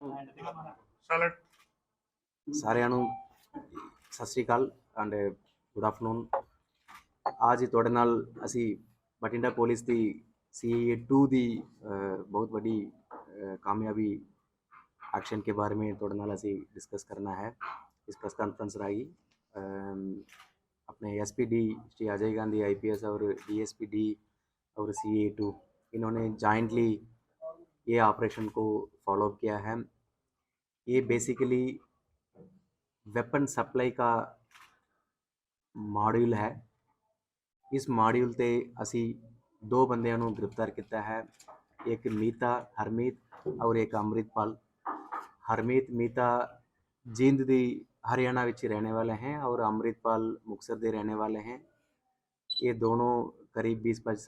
Salad ਸਾਰਿਆਂ ਨੂੰ ਸਤਿ ਸ਼੍ਰੀ ਅਕਾਲ ਐਂਡ ਗੁੱਡ ਆਫਟਰਨੂਨ। ਅੱਜ ਤੁਹਾਡੇ ਨਾਲ ਅਸੀਂ ਬਠਿੰਡਾ ਪੁਲਿਸ ਦੀ CAA 2 ਦੀ ਬਹੁਤ ਵੱਡੀ ਕਾਮਯਾਬੀ एक्शन के बारे में थोड़े नाल असी डिस्कस करना है। इस प्रेस कॉन्फ्रेंस राही अपने SPD श्री अजय गांधी IPS और DSPD और CAA 2 इन्होंने जॉइंटली ये ऑपरेशन को फॉलो किया है। ये बेसिकली वेपन सप्लाई का मॉड्यूल है। इस मॉड्यूल ते असी दो बंदियां नूं गिरफ्तार किया है, एक मीता हरमीत और एक अमृतपाल। हरमीत मीता जींद दी हरियाणा विच रहने वाले हैं और अमृतपाल मुक्तसर दे रहने वाले हैं। ये दोनों करीब 25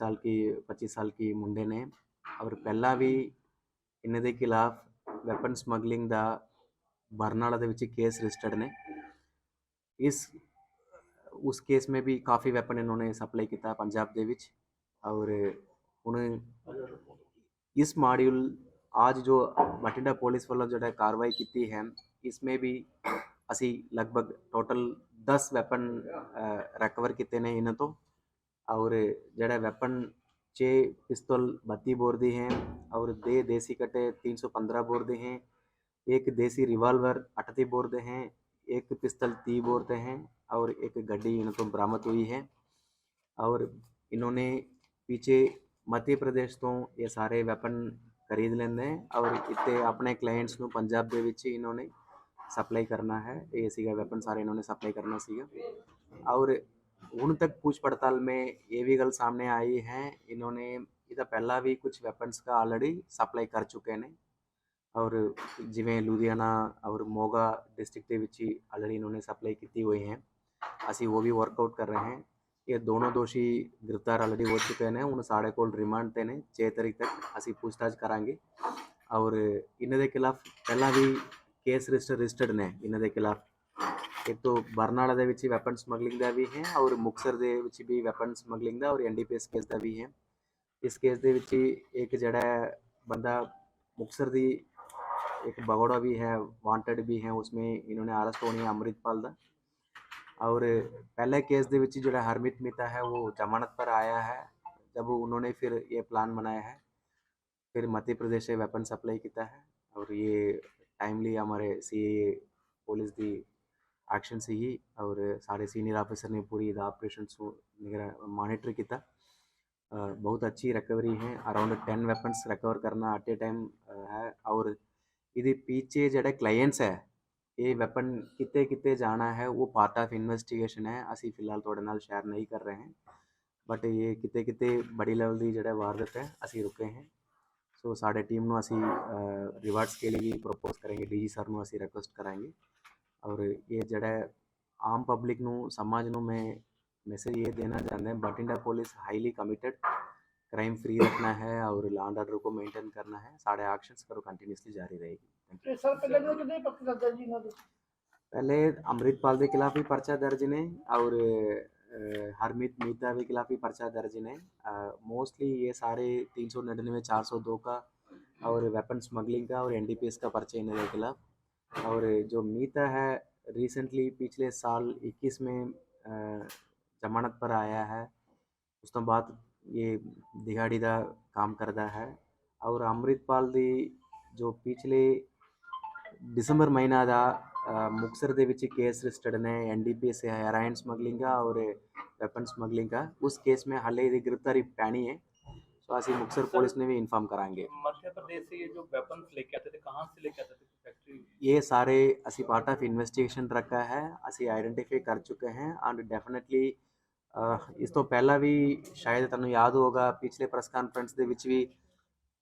साल की मुंडे ने और पहला भी इन्हां दे खिलाफ वैपन स्मगलिंग दा बरनाला दे विच केस रजिस्टर्ड ने। उस केस में भी काफ़ी वैपन इन्होंने सप्लाई किया पंजाब दे विच। और उन्हें इस मॉड्यूल आज जो बठिंडा पुलिस वालों जो कार्रवाई की है, इसमें भी असी लगभग टोटल 10 वैपन रिकवर किए ने इन्हों तो। और जड़ा वैपन 6 पिस्तौल 32 बोर दी हैं और देसी कट्टे 315 बोर दे हैं, एक देसी रिवाल्वर 38 बोर दे हैं, एक पिस्तौल 30 बोर दे हैं और एक गड्डी इन्हों तो बरामद हुई है। और इन्होंने पीछे मध्य प्रदेश तो ये सारे वैपन खरीद लेंदे हैं और इतने अपने क्लाइंट्स को पंजाब दे विच इन्होंने सप्लाई करना है। ये सीगा वैपन सारे इन्होंने सप्लाई करना सीगा। और हुण तक पूछ पड़ताल में ये भी गल सामने आई है, इन्होंने इहदा पहला भी कुछ वैपन्स का ऑलरेडी सप्लाई कर चुके हैं और जिवें लुधियाना और मोगा डिस्ट्रिक्ट के विच ऑलरेडी इन्होंने सप्लाई की हुई हैं। असी वो भी वर्कआउट कर रहे हैं। ये दोनों दोषी गिरफ्तार ऑलरेडी हो चुके हैं। हुण साढ़े कोल रिमांड ते ने 6 तारीख तक असी पूछताछ करांगे। और इन्हां दे खिलाफ पहला भी केस रजिस्टर्ड ने इन्हां दे खिलाफ। एक तो बरनाला दे विच वैपन स्मगलिंग दा भी है और मुक्तसर दे विच भी वैपन स्मगलिंग दा और NDPS केस दा भी है। इस केस दे विच एक जड़ा बंदा मुक्तसर दी एक भगोड़ा भी है, वांटेड भी है, उसमें इन्होंने अरेस्ट होनी है अमृतपाल दा। और पहले केस दे विच जो हरमीत मीता है वो जमानत पर आया है, जब उन्होंने फिर ये प्लान बनाया है, फिर मध्य प्रदेश से वेपन सप्लाई किया है। और ये टाइमली हमारे CAA पुलिस दी एक्शन से ही और सारे सीनियर ऑफिसर ने पूरी ऑपरेशन मॉनिटर किया। बहुत अच्छी रिकवरी है, अराउंड 10 वेपन्स रिकवर करना एट ए टाइम है। और ये पीछे जड़े क्लाइंट्स है ये वैपन कितने कितने जाना है वो पार्ट ऑफ इन्वेस्टिगेशन है। असी फिलहाल थोड़े नाल शेयर नहीं कर रहे हैं, बट ये कितने कितने बड़ी लेवल की जड़ा वारदात है असी रुके हैं। सो साढ़े टीम ਨੂੰ ਅਸੀਂ रिवार्ड्स के लिए भी प्रपोज करेंगे, DG सर ਨੂੰ ਅਸੀਂ रिक्वेस्ट कराएंगे। और ये जड़ा आम पब्लिक ਨੂੰ समाज ਨੂੰ मैं मैसेज ये देना चाहते हैं, Bathinda police highly committed crime free रखना है और लॉ एंड ऑर्डर को मेंटेन करना है। साढ़े एक्शंस करो कंटिन्यूसली जारी रहेगी। सर पहले अमृतपाल के खिलाफ भी पर्चा दर्ज ने और हरमीत मीता के खिलाफ भी पर्चा दर्ज ने। मोस्टली ये सारे 399 402 का और वेपन स्मगलिंग का और NDPS का पर्चा इन्हें खिलाफ। और जो मीता है रिसेंटली पिछले साल 21 में जमानत पर आया है, उस तो बाद ये दिहाड़ी का काम करता है। और अमृतपाल दी जो पिछले दिसंबर महीना का मुक्तसर दे विच केस रजिस्टर्ड ने NDPS हेरोइन स्मगलिंग का और वेपन स्मगलिंग का। उस केस में हाले ये गिरफ्तारी पैनी है, तो असी मुक्तसर पुलिस ने भी इन्फॉर्म कराएंगे। मध्य प्रदेश से ये जो वेपन्स लेके आते थे, कहाँ से लेके आते थे फैक्ट्री? ये सारे असी पार्ट ऑफ इन्वेस्टिगेशन रखा है, असी आइडेंटिफाई कर चुके हैं। एंड डेफिनेटली इस तो पहला भी शायद तुहानू याद होगा पिछले प्रेस कॉन्फ्रेंस दे विच भी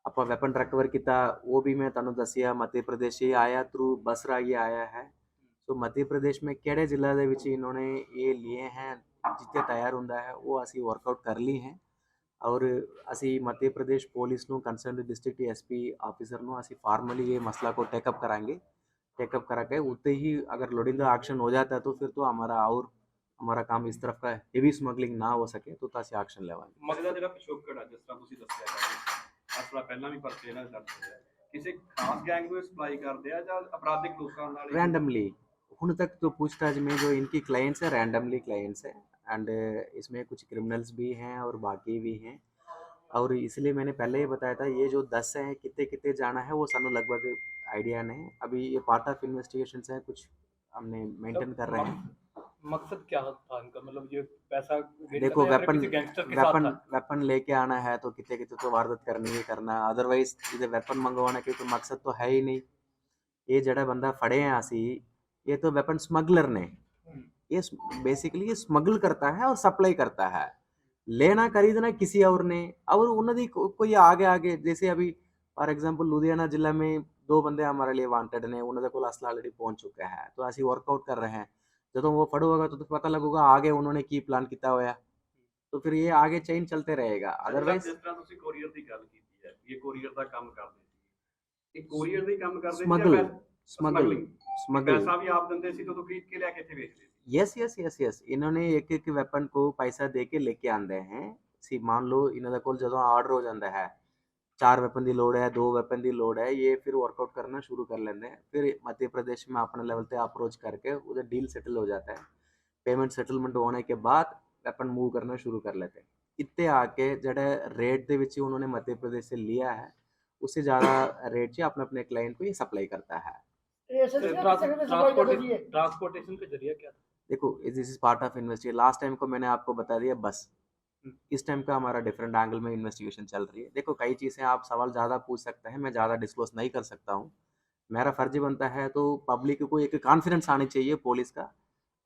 ਆਪਾਂ वैपन रिकवर किया, वो भी मैं तुहानू दसिया मध्य प्रदेश ही आया, थ्रू बस राही आया है। तो मध्य प्रदेश में किहड़े जिला दे विच इन्होंने ये लिए हैं जितने तैयार होंदा है वो असी वर्कआउट कर ली हैं। और असी मध्य प्रदेश पुलिस नू कंसर्न डिस्ट्रिक्ट SP ऑफिसर नू असी फॉर्मली ये मसला को टेकअप कराएंगे। टेकअप करा के उतने ही अगर लोडिंदा एक्शन हो जाता है तो फिर तो हमारा काम इस तरफ का हेवी स्मगलिंग ना हो सके तो असी एक्शन लेवांगे। मसला जिहड़ा पिछोकड़ है जिस तरह तुसीं दस्सिया असला पहला भी परचे ना दर्ज होया, ਕਿਸੇ ਖਾਸ ਗੈਂਗ ਨੂੰ ਸਪਲਾਈ ਕਰਦੇ ਆ ਜਾਂ ਅਪਰਾਧਿਕ ਲੋਕਾਂ ਨਾਲ ਹੀ? रैंडमली ਹੁਣ तक तो पूछताछ में जो इनकी क्लाइंट्स है रैंडमली क्लाइंट्स है एंड इसमें कुछ क्रिमिनल्स भी हैं और बाकी भी हैं और इसलिए मैंने पहले ही बताया था ये जो 10 हैं कितने कितने जाना है वो सानू लगभग आइडिया नहीं अभी ये पार्ट ऑफ इन्वेस्टिगेशन है कुछ हमने मेंटेन कर रहे हैं मकसद क्या था इनका, मतलब ये पैसा गेन देखो करना या फिर वेपन किसी गैंगस्टर के साथ वेपन था? वेपन लेके आना है तो कितने कितने तो वारदात करनी ही करना अदरवाइज इधर वेपन मंगवाने के कोई मकसद तो है ही नहीं ये जड़ा बंदा फड़े हैं असी ये तो वेपन स्मगलर ने ये बेसिकली ये स्मगल करता है और सप्लाई करता है लेना खरीदना किसी और ने और उन्होंने कोई आगे आगे जैसे अभी फॉर एग्जांपल लुधियाना जिला में 2 बंदे हमारे लिए वांटेड ने उन्होंने को असला ऑलरेडी पहुंच चुका है तो असि वर्कआउट कर रहे हैं जब वो फड़ो होगा तो पता लगेगा आगे उन्होंने की प्लान किया होया तो फिर ये आगे चेन चलते रहेगा अदरवाइज ਜਿਸ ਤਰ੍ਹਾਂ ਤੁਸੀਂ ਕੋਰੀਅਰ ਦੀ ਗੱਲ ਕੀਤੀ ਹੈ ਇਹ ਕੋਰੀਅਰ ਦਾ ਕੰਮ ਕਰਦੇ ਸੀ ਇਹ ਕੋਰੀਅਰ ਦਾ ਹੀ ਕੰਮ ਕਰਦੇ ਸੀ स्मगल ਜਾਂ स्मगल स्मगल ਪੈਸਾ ਵੀ ਆਪ ਦਿੰਦੇ ਸੀ तो खरीद के लेके ਇੱਥੇ ਵੇਚਦੇ ਸੀ? यस यस यस यस इन्होंने एक एक वेपन को पैसा दे के लेके आते हैं सी मान लो इन्होंने कोल जो आर्डर हो जाता है 4 वेपन की लोड़ है 2 वेपन की लोड़ है ये फिर वर्कआउट करना शुरू कर लेते हैं फिर मध्य प्रदेश में अपने लेवल पे अप्रोच करके उधर डील सेटल हो जाता है पेमेंट सेटलमेंट होने के बाद वेपन मूव करना शुरू कर लेते हैं इतने आके जड़ा रेट के विच उन्होंने मध्य प्रदेश से लिया है उससे ज़्यादा रेट से अपने अपने क्लाइंट को ये सप्लाई करता है ट्रांसपोर्टेशन का जरिया क्या था? देखो this is part of investigation last time को मैंने आपको बता दिया बस इस टाइम का हमारा डिफरेंट एंगल में इन्वेस्टिगेशन चल रही है देखो कई चीज़ें आप सवाल ज़्यादा पूछ सकते हैं मैं ज़्यादा डिस्क्लोज नहीं कर सकता हूँ मेरा फर्जी बनता है तो पब्लिक को एक कॉन्फिडेंस आनी चाहिए पुलिस का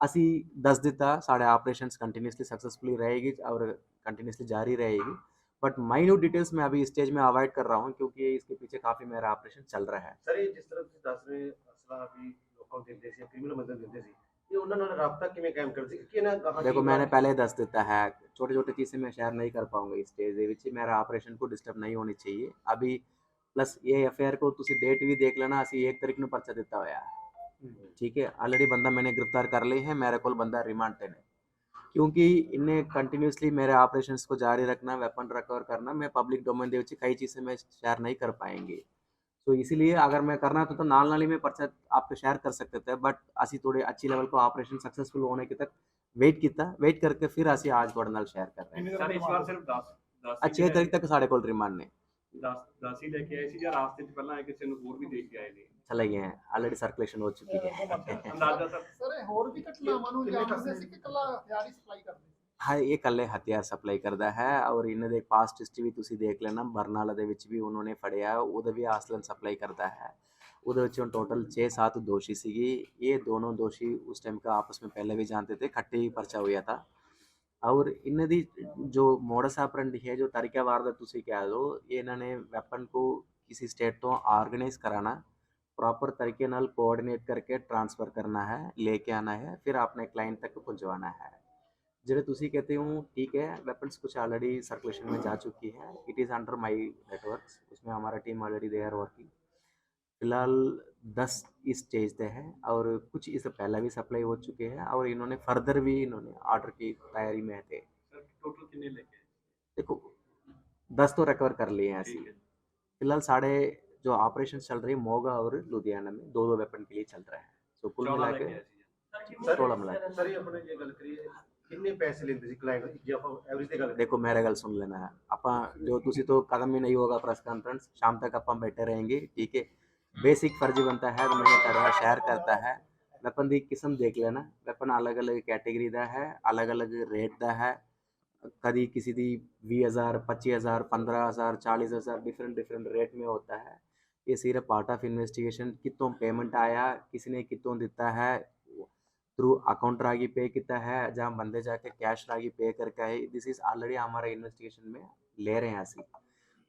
असी दस दिता साढ़े ऑपरेशन कंटिन्यूसली सक्सेसफुली रहेगी और कंटिन्यूसली जारी रहेगी बट माइन्यूट डिटेल्स मैं अभी स्टेज में अवॉइड कर रहा हूँ क्योंकि इसके पीछे काफ़ी मेरा ऑपरेशन चल रहा है ਸਰ ਇਹ ਜਿਸ ਤਰ੍ਹਾਂ ਤੁਸੀਂ ਦੱਸ ਰਹੇ ਅਸਲਾ ਵੀ ਲੋਕਾਂ ਨੂੰ ਦਿੰਦੇ ਸੀ ਕ੍ਰਿਮੀਨਲ ਬੰਦੇ ਦਿੰਦੇ ਸੀ ਇਹ ਉਹਨਾਂ ਨਾਲ ਰਾਬਤਾ ਕਿਵੇਂ ਕਾਇਮ ਕਰਦੇ ਸੀ ਕਿ ਇਹਨਾਂ ਗਾਹਾਂ देखो मैंने पहले दस देता है छोटे छोटे चीज़ें मैं शेयर नहीं कर पाऊंगा इस स्टेज ਦੇ ਵਿੱਚ मेरा ऑपरेशन को डिस्टर्ब नहीं होनी चाहिए अभी प्लस ये एफआईआर को तुसी डेट भी देख लेना ਅਸੀਂ 1 तारीख ਨੂੰ पर्चा ਦਿੱਤਾ ਹੋਇਆ ठीक है ऑलरेडी बंदा मैंने गिरफ्तार कर ली है मेरे को बंदा रिमांड पे ने क्योंकि इन्हें कंटिन्यूसली मेरे ऑपरेशंस को जारी रखना वेपन रिकवर करना मैं पब्लिक डोमेन ਦੇ ਵਿੱਚ कई चीज़ें मैं शेयर नहीं कर पाएंगे तो इसीलिए अगर मैं करना तो नाल ही में पर्चा आपको शेयर कर सकते थे बट असी थोड़े अच्छी लेवल को ऑपरेशन सक्सेसफुल होने के तक वेट किया वेट करके फिर असी आज थोड़े नाल शेयर कर रहे हैं ਸਰ ਇਸ ਵਾਰ ਸਿਰਫ 10 6 तारीख तक साढ़े को रिमांड ने 10 ਹੀ ਲੈ ਕੇ ਆਏ ਸੀ ਜਾਂ ਰਾਸਤੇ 'ਚ ਪਹਿਲਾਂ ਆਏ ਕਿਸੇ ਨੂੰ ਹੋਰ ਵੀ ਦੇ ਕੇ ਆਏ ਨੇ? चले गए हैं ऑलरेडी सर्कुलेशन हो चुकी है ਅੰਦਾਜ਼ਾ ਸਰ ਸਰ ਇਹ ਹੋਰ ਵੀ ਘਟਨਾਵਾਂ ਨੂੰ ਜਾਣਦੇ ਸੀ ਕਿ ਇਕੱਲਾ ਹਥਿਆਰ ਹੀ ਸਪਲਾਈ ਕਰਦੇ ਸੀ? हाँ ये कल्ले हथियार सप्लाई करता है और इन्हें दे पास्ट हिस्ट्री भी तुसी देख लेना बरनाला दे विच भी उन्होंने फड़िया उधर भी आसलन सप्लाई करता है उधर विच टोटल 6-7 दोषी सीगी ये दोनों दोषी उस टाइम का आपस में पहले भी जानते थे खट्टे ही पर्चा हुआ था और इन्हें दी जो मोडस ऑपरेंडी है जो तरीका वारदात तुसी कह दो ये इन्होंने वेपन को किसी स्टेट तो ऑर्गेनाइज कराना प्रॉपर तरीके नाल कोऑर्डिनेट करके ट्रांसफ़र करना है लेके आना है फिर अपने क्लाइंट तक पहुँचवाना है जिन्हें तुसी कहते हो ठीक है वेपन्स कुछ ऑलरेडी सर्कुलेशन में जा चुकी है it is under my network उसमें हमारा team already they are working फिलहाल 10 इस स्टेज पे है और कुछ इससे पहले भी सप्लाई हो चुके हैं और इन्होंने फर्दर भी इन्होंने ऑर्डर की तैयारी में थे ਸਰ ਟੋਟਲ ਕਿੰਨੇ ਲੈ ਕੇ ਆਏ? देखो 10 तो रिकवर कर लिए हैं ऐसे ठीक है। फिलहाल साढ़े जो ऑपरेशन चल रही है मोगा और लुधियाना में 2-2 वेपन के लिए चल रहा है तो कुल 14 मिला ਲੈ के ਕੇ ਆਏ ਸੀ? थोड़ा मिला के ਸਰ ਇਹ ਆਪਣੇ ਜੇ ਗੱਲ ਕਰੀਏ ਕਿੰਨੇ ਪੈਸੇ ਲੈਂਦੇ ਸੀ ਕਲਾਇੰਟ ਜੇ ਆਪਾਂ ਐਵਰੇਜ ਤੇ ਗੱਲ ਕਰੀਏ देखो मेरा गल सुन लेना है अपा जो तुसी तो कदम ही नहीं होगा प्रेस कॉन्फ्रेंस शाम तक अपन बैठे रहेंगे ठीक है बेसिक फर्जी बनता है तो मैंने कर रहा शेयर करता है वेपन की किस्म देख लेना वेपन अलग अलग कैटेगरी का है अलग अलग रेट का है कभी किसी की 20,000 25,000 15,000 40,000 डिफरेंट रेट में होता है ये सिर्फ पार्ट ऑफ इन्वेस्टिगेशन कितों पेमेंट आया किसी ने कितों दिता है थ्रू अकाउंट रागी पे कितना है जहाँ बंदे जाके कैश रागी पे करके है दिस इज ऑलरेडी हमारे इन्वेस्टिगेशन में ले रहे हैं असी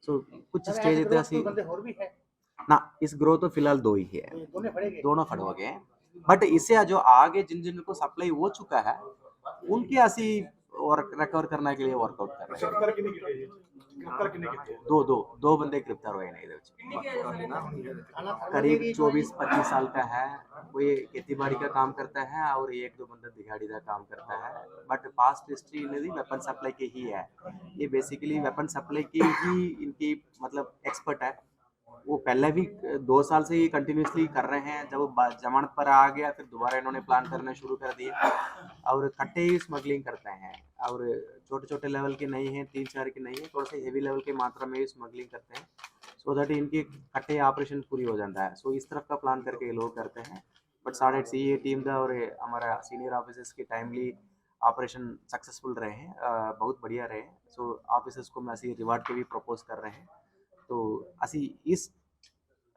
सो कुछ स्टेज इतने असी ਬੰਦੇ ਹੋਰ ਵੀ ਹੈ ना इस ग्रो तो फिलहाल 2 ही है ਦੋਨੇ ਫੜੇ ਗਏ दोनों फट हो गए हैं बट इससे जो आगे जिन जिन को सप्लाई हो चुका है उनके असी और रिकवर करने के लिए वर्कआउट कर रहे हैं गिरफ्तार किन्ने कीते जी? गिरफ्तार किन्ने कीते? दो बंदे गिरफ्तार हुए हैं इधर करीब 24-25 साल का है वो ये खेती बाड़ी का काम करता है और 1-2 बंदा दिहाड़ी का काम करता है बट पास्ट हिस्ट्री इन्हें वेपन सप्लाई की ही है ये बेसिकली वेपन सप्लाई की ही इनकी मतलब एक्सपर्ट है वो पहले भी 2 साल से ही कंटिन्यूअसली कर रहे हैं। जब जमानत पर आ गया फिर दोबारा इन्होंने प्लान करना शुरू कर दिया और कट्टे ही स्मगलिंग करते हैं और छोटे छोटे लेवल के नहीं हैं, 3-4 के नहीं है, थोड़े से हेवी लेवल के मात्रा में स्मगलिंग करते हैं सो दैट इनकी कट्टे ऑपरेशन पूरी हो जाता है। सो इस तरफ का प्लान करके ये लोग करते हैं। बट साढ़े सी टीम का और हमारा सीनियर ऑफिसर्स की टाइमली ऑपरेशन सक्सेसफुल रहे हैं, बहुत बढ़िया रहे। सो ऑफिसर्स को मैं असी रिवार्ड के भी प्रपोज कर रहे हैं। तो असी इस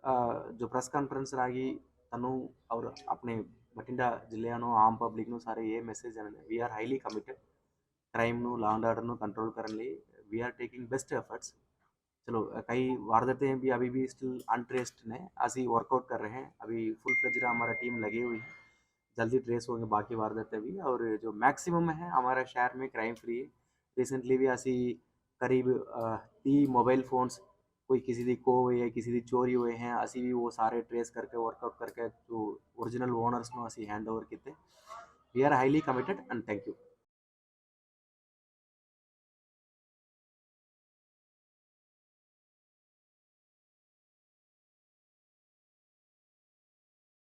जो प्रेस कान्फ्रेंस रागी तनु और अपने बठिंडा जिले आम पब्लिक सारे ये message we are highly committed crime law and order control करने we are taking best efforts. चलो कई वारदातें भी अभी भी स्टिल अनट्रेस्ड ने असी वर्कआउट कर रहे हैं। अभी फुल फ्लेज्ड हमारा टीम लगी हुई है, जल्दी ट्रेस होंगे बाकी वारदातें भी। और जो मैक्सिमम है हमारे शहर में क्राइम फ्री है। रिसेंटली भी असी करीब 30 मोबाइल फोन्स कोई किसी दी खो हुए है, किसी दी चोरी हुए हैं, असी भी वो सारे ट्रेस करके वर्कआउट करके जो ओरिजिनल ओनर्स नो असी हैंड ओवर किए। We are highly committed and thank you.